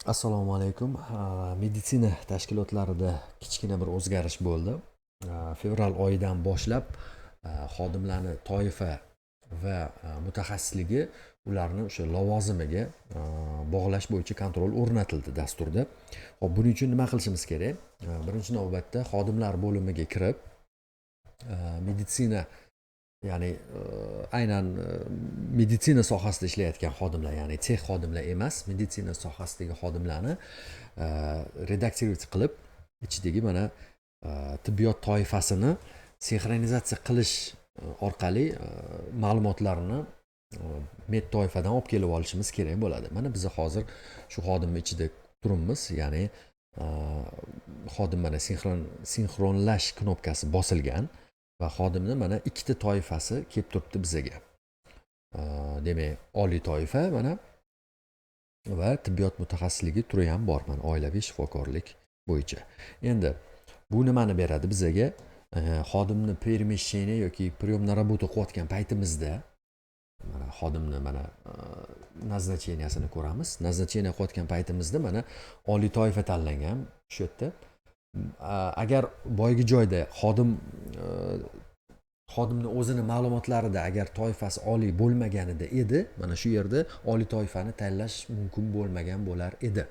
Assalomu alaykum. Meditsina tashkilotlarida kichkina bir o'zgarish bo'ldi. Fevral oyidan boshlab xodimlarni toifa va mutaxassisligi ularni o'sha lavozimiga bog'lash bo'yicha kontrol o'rnatildi dasturda. Xo'p, buning uchun nima qilishimiz kerak? Birinchi navbatda xodimlar bo'limiga kirib, meditsina ya'ni aynan meditsina sohasida ishlayotgan xodimlar, ya'ni sex xodimlar emas, meditsina sohasidagi xodimlarni redaksировать qilib, ichidagi mana tibbiyot toifasini sinxronizatsiya qilish orqali ma'lumotlarni med toifadan olib kelib olishimiz kerak bo'ladi. Mana biz hozir shu xodimning ichida turibmiz, ya'ni xodim mana sinxronlash knopkasi bosilgan va xodimni mana ikkita toifasi kelib turibdi bizaga. Demak, oliy toifa mana va tibbiyot mutaxassisligi turi ham bor, mana oilaviy shifokorlik bo'yicha. Endi bu nimani beradi bizaga? Xodimni перемещение yoki прием на работу qilayotgan paytimizda mana xodimni mana назначениясini ko'ramiz. Назначение qilayotgan paytimizda mana oliy toifa tanlangan shu yerda. Agar boyagi joyda xodimni o'zini ma'lumotlarida agar toifasi oliy bo'lmaganida edi, mana shu yerda oliy toifani tanlash mumkin bo'lmagan bo'lar edi.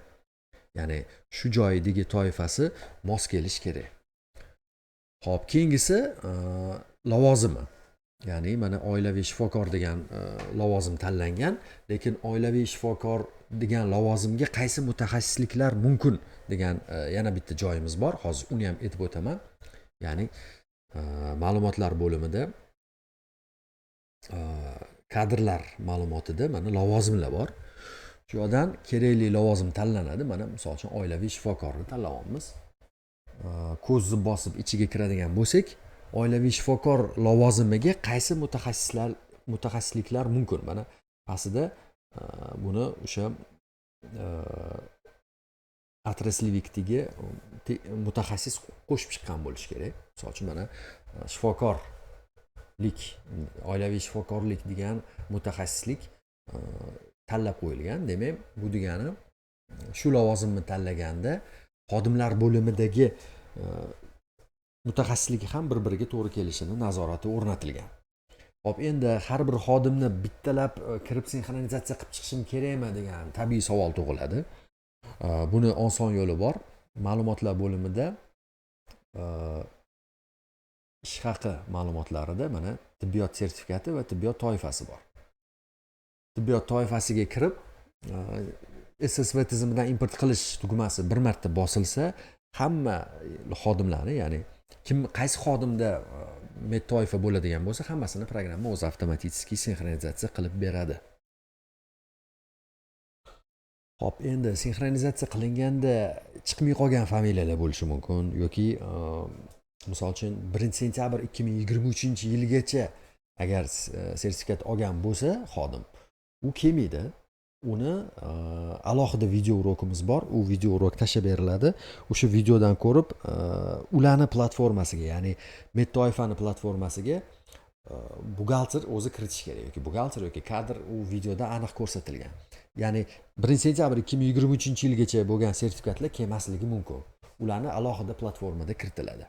Ya'ni shu joydagi toifasi mos kelish kerak. Xo'p, keyingisi lavozimi. Ya'ni mana oilaviy shifokor degan lavozim tanlangan, lekin oilaviy shifokor degan lavozimga qaysi mutaxassisliklar mumkin degan yana bitta joyimiz bor. Hozir uni ham aytib o'taman. Ya'ni ma'lumotlar bo'limida kadrlar ma'lumotida mana lavozimlar bor. Shu yerdan kerakli lavozim tanlanadi. Mana misol uchun oilaviy shifokorni tanlayapmiz. Ko'zni bosib ichiga kiradigan bo'lsak, oilaviy shifokor lavozimiga qaysi mutaxassisliklar mumkin? Mana pastida buni o'sha atraslivikdagi mutaxassis qo'shib chiqqan bo'lishi kerak. Misol uchun mana shifokorlik, oilaviy shifokorlik degan mutaxassislik tanlab qo'yilgan. Demak, bu degani shu lavozimni tanlaganda xodimlar bo'limidagi mutaxassisligi ham bir-biriga to'g'ri kelishini nazorati o'rnatilgan. Xo'p, endi har bir xodimni bittalab kirib sinxronizatsiya qilib chiqishim kerakmi degan tabiiy savol tug'iladi. Buni oson yo'li bor. Ma'lumotlar bo'limida ish haqi ma'lumotlarida mana tibbiyot sertifikati va tibbiyot toifasi bor. Tibbiyot toifasiga kirib SSV tizimidan import qilish tugmasi bir marta bosilsa, hamma xodimlarni, ya'ni qaysi xodimda med toifa bo'ladigan bo'lsa, hammasini programma o'zi avtomatik sinxronizatsiya qilib beradi. Xo'p, endi sinxronizatsiya qilinganda chiqmay qolgan familiyalar bo'lishi mumkin yoki misol uchun 1-sentyabr 2023-yilgacha agar sertifikat olgan bo'lsa xodim, u kelmaydi. Uni alohida video urokimiz bor. U video urok tashlab beriladi. O'sha videodan ko'rib, ularni platformasiga, ya'ni med toifani platformasiga buxgalter o'zi kiritish kerak yoki buxgalter yoki kadr u videoda aniq ko'rsatilgan. Ya'ni 1-sentyabr 2023-yilgacha bo'lgan sertifikatlar kelmasligi mumkin. Ularni alohida platformada kiritiladi.